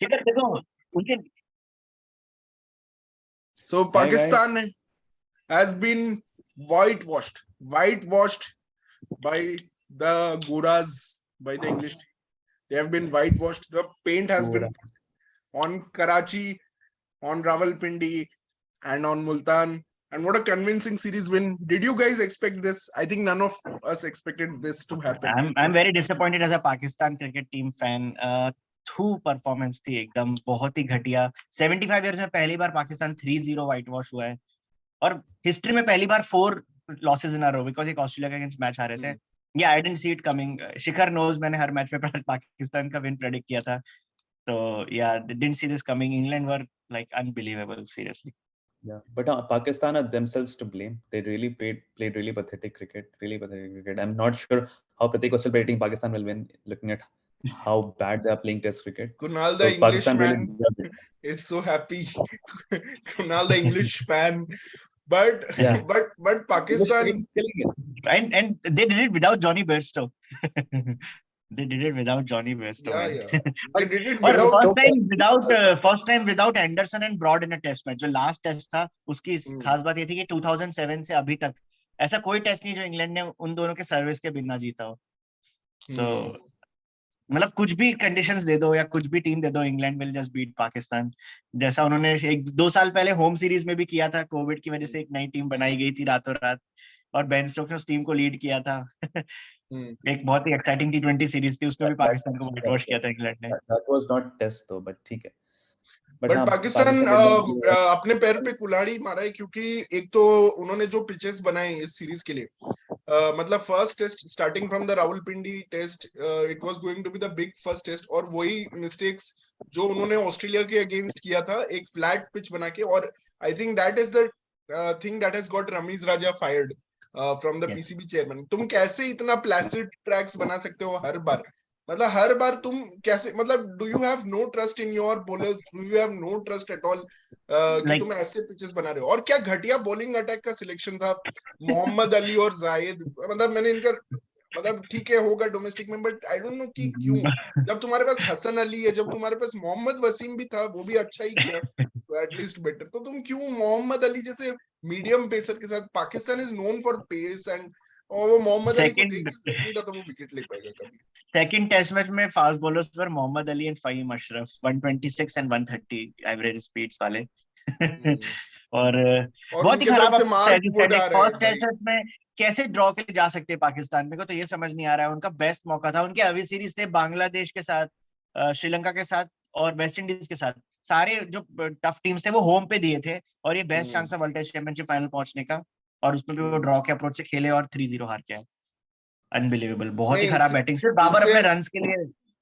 शिखर देखो उनके So Hi guys. Pakistan has been whitewashed by the Goras, by the English team. They have been whitewashed. The paint has been on Karachi, on Rawalpindi, and on Multan. And what a convincing series win. Did you guys expect this? I think none of us expected this to happen. I'm very disappointed as a Pakistan cricket team fan. थू performance थी एकदम, बहुत ही घटिया। 75 years में पहली बार Pakistan 3-0 white wash हुआ है, और हिस्ट्री में पहली बार 4 losses in a row, because एक ऑस्ट्रेलिया के अगेंस्ट मैच हारे थे। Yeah I didn't see it coming. Shikhar knows मैंने हर मैच में पाकिस्तान का विन प्रेडिक्ट किया था, तो या didn't see this coming. England were like unbelievable, seriously. Yeah, but Pakistan are themselves to blame. They really played really pathetic cricket. I'm not sure how Pratik was still predicting Pakistan will win, looking at how bad they are playing Test cricket. Kunal, the So Pakistan Englishman, really deserved it. is so happy. Kunal, the English fan, but Yeah. but Pakistan. English killing it. And they did it without Johnny Bairstow. They did it without Johnny Bairstow. Yeah. They did it और without. first time without Anderson and Broad in a test match। जो last test था उसकी खास बात ये थी कि 2007 से अभी तक ऐसा कोई टेस्ट नहीं जो इंग्लैंड ने उन दोनों के सर्विस के बिना जीता हो। So मतलब कुछ भी कंडीशंस दे दो या कुछ भी टीम दे दो, England will just beat Pakistan. जैसा उन्होंने 1-2 साल पहले होम सीरीज में भी किया था, कोविड की वजह से एक नई टीम बनाई गई थी रातों रात, और बेन स्टोक्स ने उस टीम को लीड किया था। एक बहुत ही एक्साइटिंग T20 सीरीज थी, उसमें भी पाकिस्तान को व्हाइट वॉश किया था इंग्लैंड ने। That was not test though, but ठीक है। बट पाकिस्तान अपने पैर पे कुल्हाड़ी मारा है, क्योंकि एक तो उन्होंने जो पिचेस बनाए इस सीरीज के लिए, मतलब first test starting from the Rawalpindi test, it was going to be the big first test, और वही मिस्टेक्स जो उन्होंने ऑस्ट्रेलिया के अगेंस्ट किया था, एक फ्लैट पिच बना के। और I think that is the thing that has got Ramiz Raja fired from the PCB chairman. तुम कैसे इतना प्लासिड ट्रैक्स बना सकते हो हर बार? मतलब हर बार तुम कैसे, मतलब do you have no trust in your bowlers, do you have no trust at all कि तुम ऐसे पिचेस बना रहे हो? और क्या घटिया बॉलिंग अटैक का सिलेक्शन था, मोहम्मद अली और जायद। मतलब मैंने इनका, मतलब ठीक है होगा डोमेस्टिक में, बट आई डोंट नो कि क्यों, जब तुम्हारे पास हसन अली है, जब तुम्हारे पास मोहम्मद वसीम भी था, वो भी अच्छा ही किया, तो एटलीस्ट बेटर, तो तुम क्यों मोहम्मद अली जैसे मीडियम पेसर के साथ? Pakistan is known for pace, and और वो मोहम्मद अली को देख नहीं था तो वो विकेट ले पाएगा कभी। सेकंड टेस्ट मैच में फास्ट बॉलर्स पर Mohammad Ali and Faheem Ashraf, 126 and 130 average speeds वाले। और बहुत ही खराब फर्स्ट टेस्ट में कैसे ड्रॉ के लिए जा सकते हैं पाकिस्तान? मेरे को तो ये समझ नहीं आ रहा है। उनका बेस्ट मौका था, उनके अवे सीरीज थे बांग्लादेश के साथ, श्रीलंका के साथ और वेस्ट इंडीज के साथ। सारे जो टफ टीम्स थे वो होम पे दिए थे, और ये बेस्ट चांस था वर्ल्ड टेस्ट चैंपियनशिप फाइनल पहुंचने का, और उसमें भी वो ड्रॉ के अप्रोच से खेले और 3-0 हार के आए। अनबिलीवेबल, बहुत ही खराब बैटिंग। सिर्फ बाबर अपने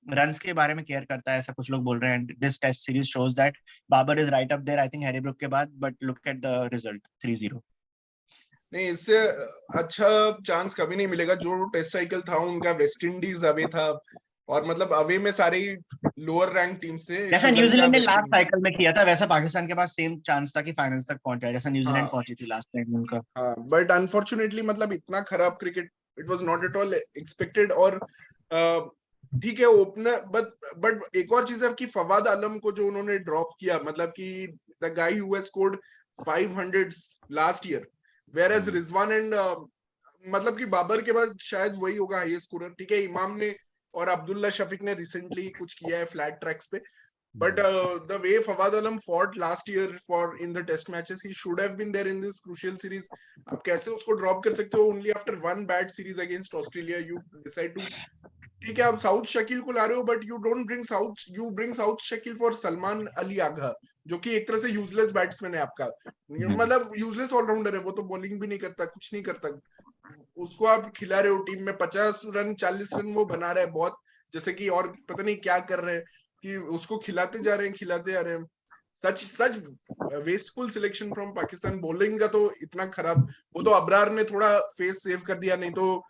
रन्स के बारे में केयर करता है, ऐसा कुछ लोग बोल रहे हैं। This test series shows that Babar is right up there, I think Harry Brook के बाद, but look at the result 3-0। नहीं, इससे अच्छा चांस कभी नहीं मिलेगा। जो टेस्ट साइकिल था उनका, वेस्ट इंडीज अवे था, और मतलब अवे में सारी लोअर रैंक टीम्स थे। जैसा न्यूजीलैंड ने लास्ट साइकिल में किया था, वैसा पाकिस्तान के पास सेम चांस था कि फाइनल तक पहुंच जाए, जैसा न्यूजीलैंड पहुंची थी लास्ट टाइम उनका। हाँ, बट अनफॉर्चुनेटली मतलब इतना खराब cricket it was not at all expected. और ठीक है ओपनर, बट एक और चीज है कि फवाद आलम को जो उन्होंने ड्रॉप किया, मतलब कि the guy who has scored 500 last year, whereas Rizwan and मतलब कि बाबर के बाद शायद वही होगा हाईएस्ट स्कोरर। ठीक है, इमाम ने और अब्दुल्ला शफीक ने रिसेंटली कुछ किया है फ्लैट ट्रैक्स पे, but the way Fawad Alam fought last year in the test matches, he should have been there in this crucial series. आप कैसे उसको ड्रॉप कर सकते हो? only after one bad series against Australia you decide to, ठीक है आप south Shakeel को ला रहे हो, but you bring Saud Shakeel for Salman Ali Agha, जो कि एक तरह से यूजलेस बैट्समैन है आपका, मतलब यूजलेस ऑलराउंडर है वो, तो बॉलिंग भी नहीं करता, कुछ नहीं करता। उसको आप खिला रहे हो टीम में 50 रन 40 रन वो बना रहे हैं बहुत, जैसे कि और पता नहीं क्या कर रहे हैं कि उसको खिलाते जा रहे हैं। Such wasteful selection from Pakistan. Bowling का तो इतना खराब, वो तो अबरार ने थोड़ा फेस सेव कर दिया, नहीं तो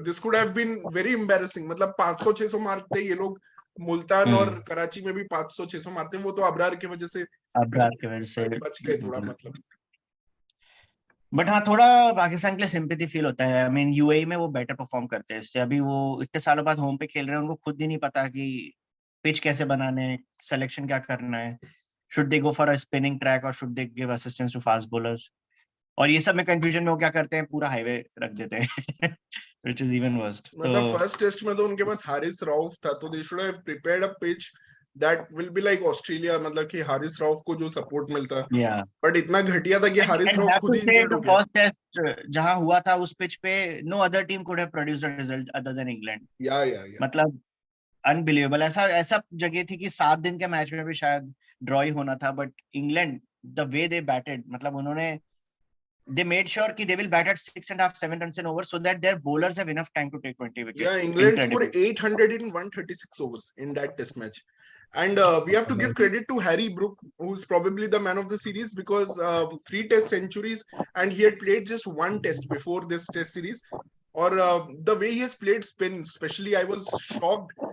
this could have been very embarrassing. मतलब 500-600 मारते ये लोग, मुल्तान और कराची में भी 500-600 मारते, वो तो अबरार की वजह से बच गए थोड़ा, मतलब। बट हाँ, थोड़ा पाकिस्तान के लिए सिंपैथी फील होता है। आई मीन यूएई में वो बेटर परफॉर्म करते हैं इससे। अभी वो इतने सालों बाद होम पे खेल रहे हैं, उनको खुद ही नहीं पता कि पिच कैसे बनाने हैं, सिलेक्शन क्या करना है, should they go for a spinning track और should they give assistance to fast bowlers, और ये सब में कंफ्यूजन में वो क्या करते हैं, पूरा हाईवे रख देते हैं व्हिच इज इवन वर्स्ट। मतलब फर्स्ट टेस्ट में तो उनके पास हारिस राउफ था, तो they should have prepared a pitch that will be like Australia, मतलब कि हारिस राउफ को जो सपोर्ट मिलता, बट इतना घटिया था कि हारिस राउफ खुद ही इंजर्ड हो गया। फर्स्ट टेस्ट जहां हुआ था उस पिच पे no other team could have produced a result other than England. Yeah मतलब अनबिलीवेबल, ऐसा ऐसा जगह थी कि 7 दिन के मैच में भी शायद ड्रॉ ही होना था, but England the way they batted, मतलब उन्होंने they made sure कि they will bat at 6.5 7 runs in over so that their bowlers have enough time to take 20 wickets. Yeah, England scored 800 in 136 overs in that test match. And we have to give credit to Harry Brook, who's probably the man of the series, because 3 test centuries and he had played just 1 test before this test series. Or the way he has played spin, especially, I was shocked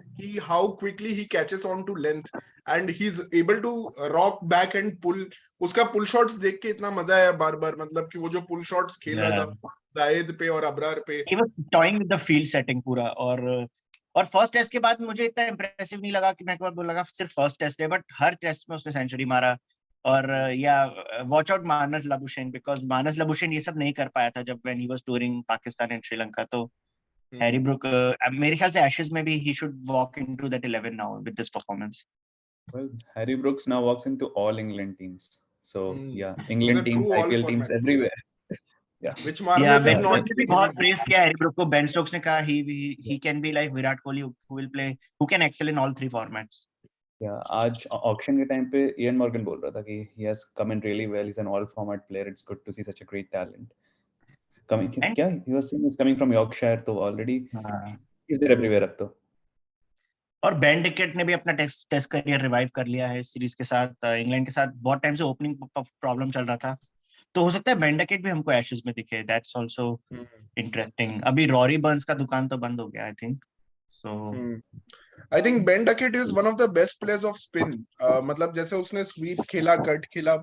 how quickly he catches on to length and he's able to rock back and pull. उसका पुल shots देख के इतना मजा आया बार बार, मतलब कि वो जो पुल शॉट्स खेल रहा था जायद पे और अबरार पे, he was toying with the field setting पूरा। और फर्स्ट टेस्ट के बाद मुझे इतना इंप्रेसिव नहीं लगा कि मैं लगा सिर्फ फर्स्ट टेस्ट है, बट हर टेस्ट में उसने सेंचुरी मारा। और या watch out Marnus Labuschagne, because Marnus Labuschagne ये सब नहीं कर पाया था जब when he was touring Pakistan and Sri Lanka. तो हैरी ब्रुक मेरे ख्याल से एशेज में भी he should walk into that 11 now with this performance. Well, Harry Brooks now walks into all England teams. So yeah, England teams, IPL teams everywhere. Yeah. Which Marnus is not. भी बहुत praise किया Harry Brook को। Ben Stokes ने कहा he can be like Virat Kohli who can excel in all 3 formats. Yeah, आज auction के time पे Ian Morgan बोल रहा था कि he has come in really well. He's an all format player. It's good to see such a great talent. क्या he was saying is coming from Yorkshire, तो already he's there everywhere अब तो। और Ben decade ने भी अपना test career revive कर लिया है सीरीज के साथ। इंग्लैंड के साथ बहुत टाइम से ओपनिंग प्रॉब्लम चल रहा था, तो हो सकता है बेन डिकेट भी हमको एशेज में दिखे। That's also interesting. अभी रॉरी बर्न्स का दुकान तो बंद हो गया I think. So I think Ben Duckett is one of the best players of spin. मतलब जैसे उसने स्वीप खेला, कट खेला,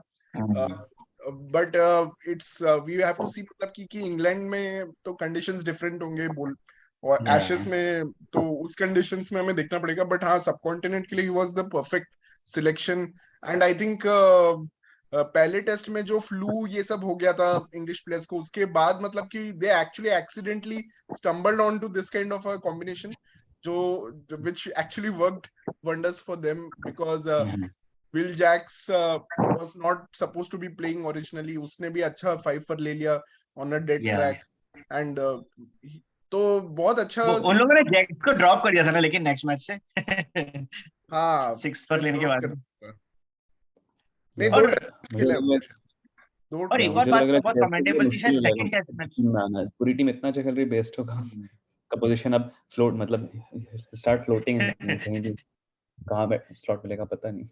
but it's we have to see, मतलब कि इंग्लैंड में तो कंडीशंस डिफरेंट होंगे बोल, और एशेस में तो उस कंडीशंस में हमें देखना पड़ेगा। बट हाँ, सब कॉन्टिनेंट के लिए he was the perfect selection. And I think पहले टेस्ट में जो फ्लू ये सब हो गया था इंग्लिश प्लेयर्स को, उसके बाद मतलब कि they actually accidentally stumbled on to this kind of a combination जो which actually worked wonders for them, because Will Jacks was not supposed to be playing originally. उसने भी अच्छा 5 for ले लिया on a dead track and तो बहुत अच्छा उन लोगों ने जैक्स को ड्रॉप कर दिया था ना, लेकिन नेक्स्ट मैच से हाँ 6 पर लेने के बाद नहीं, और एक और बात बहुत कमेंटेबल थी शायद सेकंड टेस्ट में पूरी टीम इतना अच्छा खेल रही है, बेस्ट होगा का पोजीशन अब फ्लोट, मतलब स्टार्ट फ्लोटिंग कहीं भी कहां पे स्लॉट मिलेगा पता नहीं।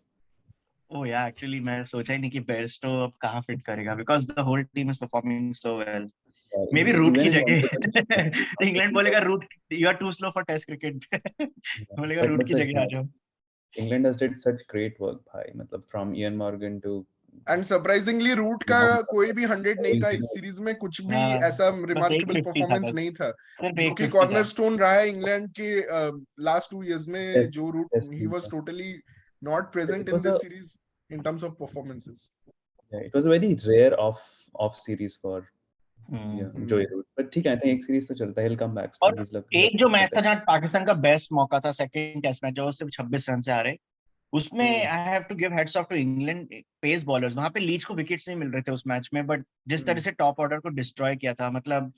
ओह या एक्चुअली मैं सोचा ही नहीं कि बेयरस्टो अब कहां फिट करेगा, because the whole team is performing so well. Maybe Root की जगह इंग्लैंड बोलेगा Root you are too slow for test cricket बोलेगा रूट की जगह आ जाओ। England has did such great work भाई, मतलब from Eoin Morgan to, and surprisingly Root का कोई भी 100 नहीं था इस सीरीज में, कुछ भी ऐसा रिमार्केबल परफॉर्मेंस नहीं था, जो कि कॉर्नरस्टोन रहा है इंग्लैंड के लास्ट 2 इयर्स में। Joe Root he was totally not present in this series in terms of performances. Yeah, it was a very rare off series for Joey Root, but ठीक है, I think एक series तो चलता है, he'll come back. और एक जो match था जहां पाकिस्तान का बेस्ट मौका था, सेकंड टेस्ट मैच जो सिर्फ 26 रन से आ रहे, उसमें I have to give heads off to England pace bowlers. वहां पे लीच को विकेट्स नहीं मिल रहे थे उस मैच में, बट जिस तरह से टॉप ऑर्डर को डिस्ट्रॉय किया था, मतलब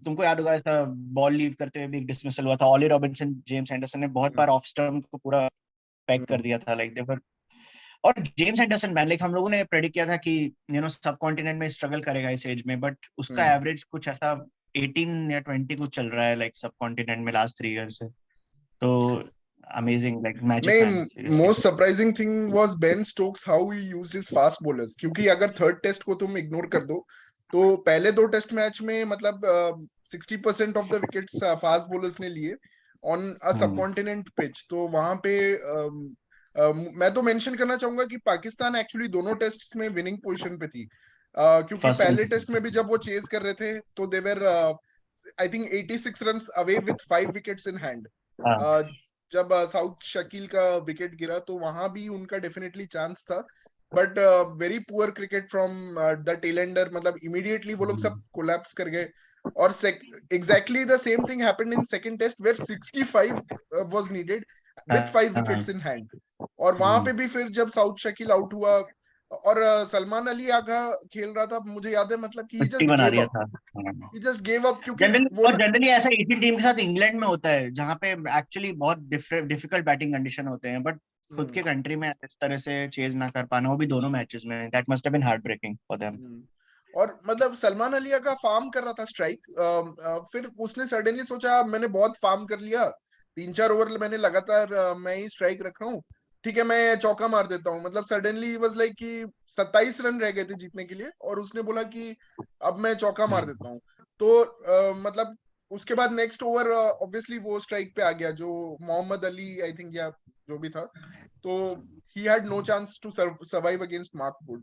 तुमको याद होगा ऐसा बॉल लीव करते हुए भी एक डिसमिसल हुआ था। ऑली रॉबिन्सन, जेम्स एंडरसन ने बहुत बार ऑफ स्टंप को पूरा पैक कर दिया था, लाइक देवर। और जेम्स एंडरसन मैन, लाइक हम लोगों ने प्रेडिक्ट किया था कि यू नो सब कॉन्टिनेंट में स्ट्रगल करेगा इस एज में, बट उसका एवरेज कुछ ऐसा 18 या 20 कुछ चल रहा है लाइक सब कॉन्टिनेंट में लास्ट 3 इयर्स से। तो amazing, like magic. Most surprising thing was Ben Stokes, how he used his fast bowlers. क्योंकि अगर थर्ड टेस्ट को तुम इग्नोर कर दो तो पहले 2 टेस्ट मैच में मतलब 60% of the wickets fast bowlers ने लिए ऑन अ सब कॉन्टिनेंट पिच। तो वहां पे मैं तो मेंशन करना चाहूंगा कि पाकिस्तान एक्चुअली दोनों टेस्ट्स में विनिंग पोजीशन पे थी, क्योंकि पहले टेस्ट में भी जब वो चेज कर रहे थे तो they were I think 86 runs away with 5 wickets in hand. जब साउथ शकील का विकेट गिरा तो वहां भी उनका डेफिनेटली चांस था, but very poor cricket from the tailender, मतलब इमीडिएटली वो लोग सब कोलैप्स कर गए। और exactly the same thing happened in second test where 65 was needed with 5 wickets in hand. और वहां पे भी फिर जब साउथ शकील आउट हुआ और सलमान अली आगा खेल रहा था, मुझे याद है मतलब कि he just gave up क्योंकि वो जनरली ऐसा एशियन टीम के साथ इंग्लैंड में होता है जहां पे एक्चुअली बहुत डिफिकल्ट बैटिंग कंडीशन होते हैं, बट खुद के कंट्री में इस तरह से चेज ना कर पाना, वो भी दोनों मैचेस में, that must have been heart breaking for them. और मतलब सलमान अली का फार्म कर रहा था स्ट्राइक, फिर उसने सडनली सोचा मैंने बहुत फार्म कर लिया, 3-4 ओवर मैंने लगातार मैं ही स्ट्राइक रख रहा हूँ, ठीक है मैं चौका मार देता हूँ। मतलब सडनली वाज लाइक कि 27 रन रह गए थे जीतने के लिए और उसने बोला कि अब मैं चौका मार देता हूँ। तो मतलब उसके बाद नेक्स्ट ओवर ऑब्वियसली वो स्ट्राइक पे आ गया जो मोहम्मद अली आई थिंक या जो भी था, तो he had no chance to survive against Mark Wood.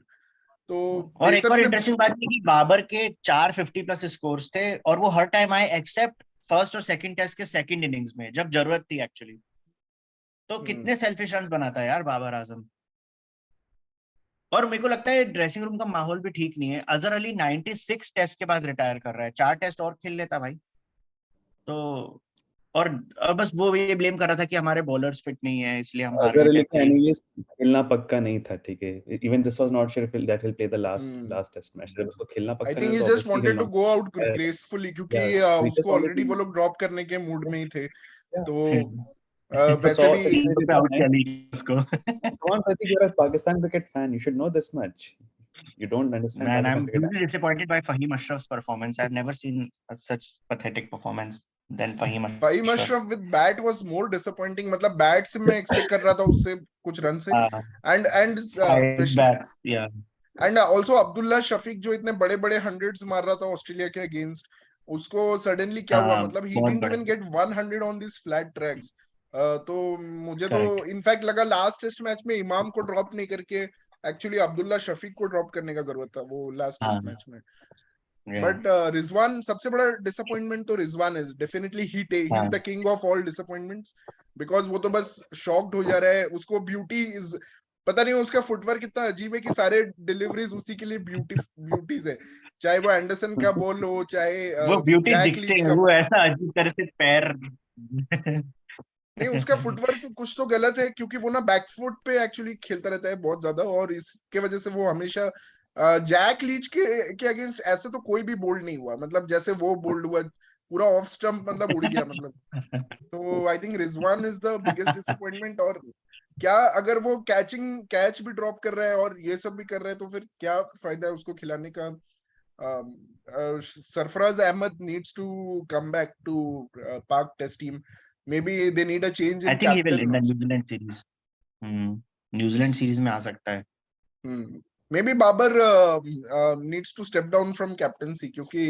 तो और एक और इंटरेस्टिंग बात थी कि बाबर के 4 50 प्लस स्कोर्स थे और वो हर टाइम आए एक्सेप्ट फर्स्ट और सेकंड टेस्ट के सेकंड इनिंग्स में जब जरूरत थी एक्चुअली। तो कितने सेल्फिश रन बनाता है यार बाबर आजम। और मेरे को लगता है ड्रेसिंग रूम का माहौल भी ठीक नहीं है। अजहर अली 96 टेस्ट के बाद रिटायर कर रहा है, 4 टेस्ट और खेल लेता भाई। तो और बस वो ये ब्लेम कर रहा था कि हमारे बॉलर्स फिट नहीं है इसलिए हम हार अजहर अली गए। का एनीवेज खेलना पक्का नहीं था, ठीक है। Even this was not sure if that will play the last test match, जब उसको खेलना आई पक्का थिंक नहीं ही तो जस्ट ऑब्वियसली वांटेड टू खेलना गो आउट ग्रेसफुली क्योंकि उसको ऑलरेडी वो लोग ड्रॉप करने के मूड में ही थे। तो वैसे भी उसको Come on, Pratik, you're a Pakistan cricket fan. You should know this much. You don't understand Man, Pakistan I'm cricket. hugely disappointed by Fahim Ashraf's performance. I've never seen such pathetic performance than Fahim Fahim Ashraf with bat was more disappointing. मतलब bat से मैं expect कर रहा था उससे कुछ run से, and specially and also Abdullah Shafique जो इतने बड़े बड़े हंड्रेड्स मार रहा था ऑस्ट्रेलिया के अगेंस्ट, उसको सडनली क्या हुआ, मतलब he didn't even get 100 on this flat tracks. तो मुझे तो इनफैक्ट लगा लास्ट टेस्ट मैच में इमाम को ड्रॉप नहीं करके एक्चुअली अब्दुल्ला शफीक को ड्रॉप करने का जरूरत था वो लास्ट टेस्ट मैच में। बट रिजवान सबसे बड़ा डिसअपॉइंटमेंट तो Rizwan is definitely he is the king of all disappointments, because वो तो बस शॉक्ड हो जा रहा है। उसको ब्यूटी इज पता नहीं, उसका फुटवर्क कितना अजीब है कि सारे डिलीवरीज उसी के लिए ब्यूटीज है, चाहे वो एंडरसन का बॉल हो चाहे वो ब्यूटी जैक दिखते लीच हैं, का वो बॉल। ऐसा अजीब तरह से पैर नहीं उसका फुटवर्क कुछ तो गलत है क्योंकि वो ना बैकफुट पे एक्चुअली खेलता रहता है बहुत ज्यादा, और इसके वजह से वो हमेशा जैक लीच के अगेंस्ट ऐसे तो कोई भी बोल्ड नहीं हुआ, मतलब जैसे वो बोल्ड हुआ पूरा ऑफ स्टंप मतलब उड़ गया मतलब। तो I think Rizwan is the biggest disappointment. और क्या अगर वो कैच भी ड्रॉप कर रहा है और ये सब भी कर रहा है तो फिर क्या फायदा है उसको खिलाने का। Sarfaraz Ahmed needs to come back to Pak Test team. Maybe they need a change I in think he will in captain the also. New Zealand series. New Zealand series में आ सकता है। Maybe Babar needs to step down from captaincy क्योंकि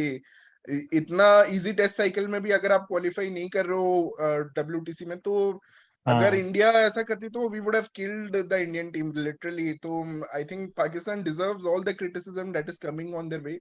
इतना easy test cycle में भी अगर आप qualify नहीं कर रहे हो WTC में, तो अगर इंडिया ऐसा करती तो we would have killed the Indian team literally. तो I think Pakistan deserves all the criticism that is coming on their way.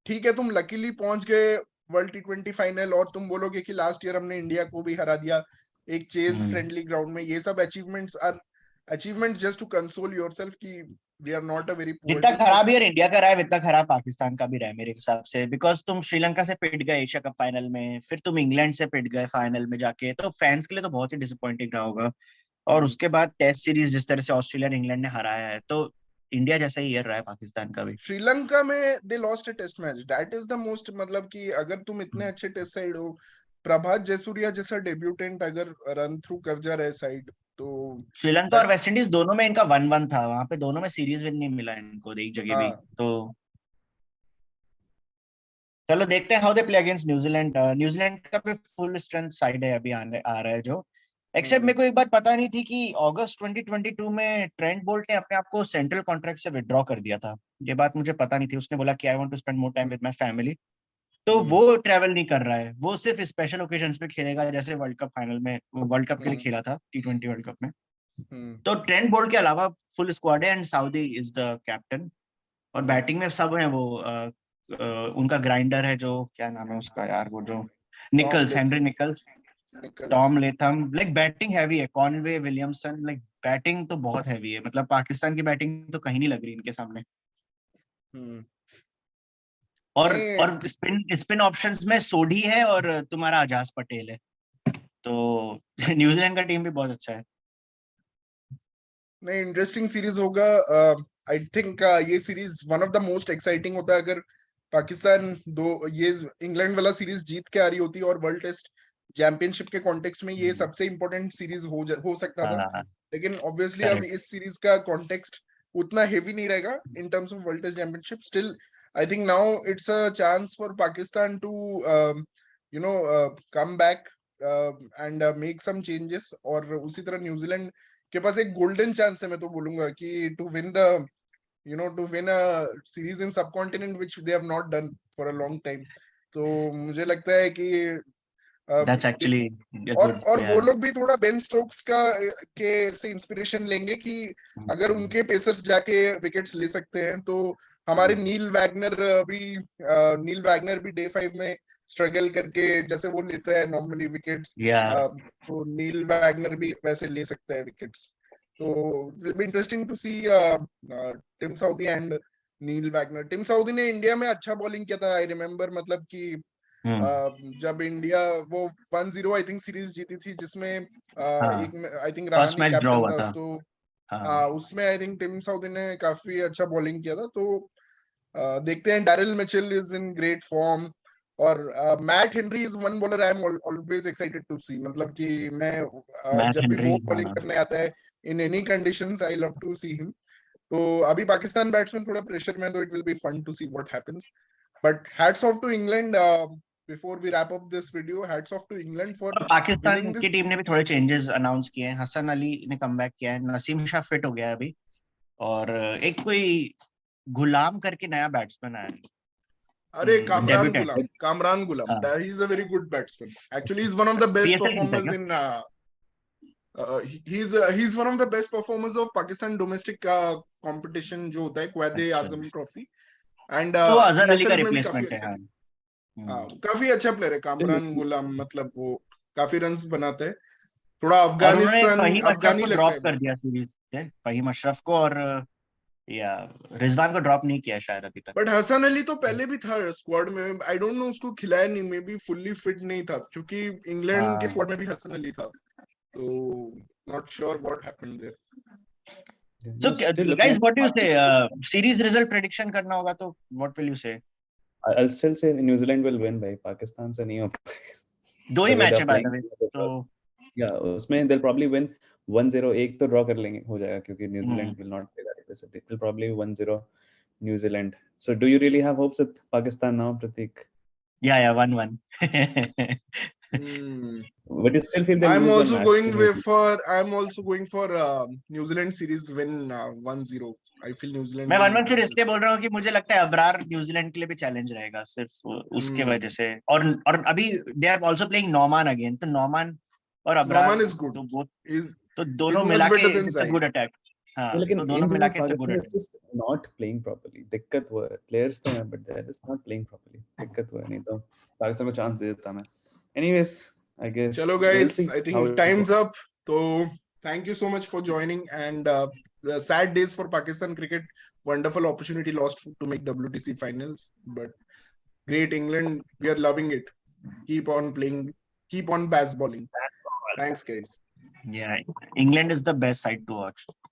ठीक है तुम लकीली पहुंच गए वर्ल्ड T20 फाइनल और तुम बोलोगे कि लास्ट ईयर हमने इंडिया को भी हरा दिया एक चेज फ्रेंडली ग्राउंड में, ये सब achievements are achievements just to console yourself कि we are not a very poor जितना टीम। खराब यार इंडिया का रहा है उतना खराब पाकिस्तान का भी रहा है मेरे हिसाब से, बिकॉज तुम श्रीलंका से पिट गए एशिया कप फाइनल में, फिर तुम इंग्लैंड से पिट गए फाइनल में जाके, तो फैंस के लिए तो बहुत ही डिसअपॉइंटिंग रहा होगा। और उसके बाद टेस्ट सीरीज जिस तरह से ऑस्ट्रेलिया और इंग्लैंड ने हराया है, तो इंडिया जैसा ही ईयर रहा है पाकिस्तान का भी। श्रीलंका में they lost a test match, that is the most, मतलब कि अगर तुम इतने अच्छे टेस्ट साइड हो, प्रभात जयसूर्या जैसा डेब्यूटेंट अगर रन थ्रू कर जा रहा है साइड, तो श्रीलंका और वेस्ट इंडीज दोनों में इनका 1-1 था, वहां पे दोनों में सीरीज विन नहीं मिला इनको एक जगह भी। तो चलो देखते हैं how they play against New Zealand. New Zealand का भी फुल स्ट्रेंथ साइड है अभी आ रहा है जो, एक्सेप्ट मेरे को एक बात पता नहीं थी कि अगस्त 2022 में ट्रेंट बोल्ट ने अपने आप को सेंट्रल कॉन्ट्रैक्ट से विड्रॉ कर दिया था। ये बात मुझे पता नहीं थी। उसने बोला कि I want to spend more time with my family, तो वो ट्रैवल नहीं कर रहा है, वो सिर्फ स्पेशल ओकेजन्स पे खेलेगा, जैसे वर्ल्ड कप फाइनल में वर्ल्ड कप के लिए खेला था T20 वर्ल्ड कप में। तो ट्रेंट बोल्ट के अलावा फुल स्क्वाड है and Southee is the captain. और बैटिंग में सब है, वो उनका ग्राइंडर है जो क्या नाम है उसका यार, वो जो Nicholls, Henry Nicholls, Tom Latham, like batting heavy है, कॉनवे, विलियमसन, लाइक बैटिंग तो बहुत हैवी है, मतलब पाकिस्तान की बैटिंग तो कहीं नहीं लग रही इनके सामने। और स्पिन स्पिन ऑप्शंस में सोढी है और तुम्हारा अजाज पटेल है, तो न्यूजीलैंड का टीम भी बहुत अच्छा है। नहीं, इंटरेस्टिंग सीरीज होगा। आई थिंक ये series one of the most exciting होता है अगर पाकिस्तान ये इंग्लैंड वाला सीरीज जीत के आ रही होती और वर्ल्ड टेस्ट चैंपियनशिप के कॉन्टेक्स्ट में ये सबसे इंपॉर्टेंट सीरीज हो सकता था। लेकिन ऑब्वियसली अब इस सीरीज का कॉन्टेक्स्ट उतना हेवी नहीं रहेगा in terms of world test championship. Still I think now it's a chance for Pakistan to come back and make some changes. और उसी तरह न्यूजीलैंड के पास एक गोल्डन चांस है, मैं तो बोलूंगा कि to win a series in subcontinent which they have not done for a long time. तो मुझे लगता है कि That's actually और वो लोग भी थोड़ा बेन स्टोक्स के से इंस्पिरेशन लेंगे कि अगर उनके पेसर्स जाके विकेट्स ले सकते हैं तो हमारे नील वैगनर भी डे 5 में स्ट्रगल करके जैसे वो लेता है नॉर्मली विकेट्स, तो नील वैगनर भी वैसे ले सकता है विकेट्स। तो will be interesting to see Tim Southee and Neil Wagner. Tim Southee ने इंडिया में अच्छा बॉलिंग किया था, आई रिमेम्बर, मतलब कि जब इंडिया वो 1-0 आई थिंक सीरीज जीती थी जिसमें एक आई थिंक रहाणे कैप्टन था, तो उसमें आई थिंक टिम साउदी ने काफी अच्छा बॉलिंग किया था। तो देखते हैं। Daryl Mitchell is in great form और Matt Henry is one bowler I am always excited to see. मतलब कि मैं जब भी वो बॉलिंग करने आता है in any conditions I love to see him. तो अभी पाकिस्तान बैट्समैन थोड़ा प्रेशर में, तो it will be fun to see what happens. But hats off to England. Before we wrap up this video, hats off to England for Pakistan की team ने भी थोड़े changes announce किए हैं। हसन अली ने कमबैक किया है, नसीम शाह फिट हो गया है अभी, और एक कोई गुलाम करके नया बैट्समैन आया है। अरे कामरान गुलाम, he is a very good batsman. Actually, he's one of the best performers in he's one of the best performers of Pakistan domestic competition जो होता है क्वाद-ए-आजम ट्रॉफी, एंड तो अजहर अली का रिप्लेसमेंट है। काफी अच्छा प्लेयर है कामरान गुलाम, मतलब वो काफी रन्स बनाते हैं। थोड़ा अफगानी ड्रॉप कर दिया सीरीज से, फहीम अशरफ को, और या रिजवान को ड्रॉप नहीं किया शायद अभी तक। बट हसन अली तो पहले भी था स्क्वाड में, आई डोंट नो उसको खिलाया नहीं, मे बी फुल्ली फिट नहीं था, क्योंकि इंग्लैंड के स्क्वाड में भी हसन अली था, तो not sure what happened there. So guys, what do you say? Series result prediction करना होगा तो what will you say? I'll still say New Zealand will win by Pakistan से नहीं हो पाएगा। 2 ही मैच है by the way, तो उसमें they'll probably win 1-0, एक तो ड्रॉ कर लेंगे, हो जाएगा, क्योंकि New Zealand will not play that aggressively. It will probably 1-0 New Zealand. So do you really have hopes with Pakistan now, Pratik? Yeah, 1-1. But you still feel I'm also going for New Zealand series win 1-0. I feel New Zealand. मैं 1-1 से इसलिए बोल रहा हूँ कि मुझे लगता है अबरार न्यूजीलैंड के लिए भी चैलेंज रहेगा, सिर्फ उसके वजह से। और अभी they are also playing Norman again, तो Norman और अबरार, Norman is good. तो दोनों मिला के it's a good attack. हाँ, लेकिन तो दोनों मिला के it's a good attack. Just not playing properly. दिक्कत वो है, players तो हैं but they are just not playing properly. दिक्कत वो है, नहीं तो पाकिस्तान को चांस दे देता मैं। Anyways, I guess. Chalo guys, I think time's up. So thank you so much for joining, and the sad days for Pakistan cricket. Wonderful opportunity lost to make WTC finals, but great England. We are loving it. Keep on playing. Keep on bowling. Thanks guys. Yeah, England is the best side to watch.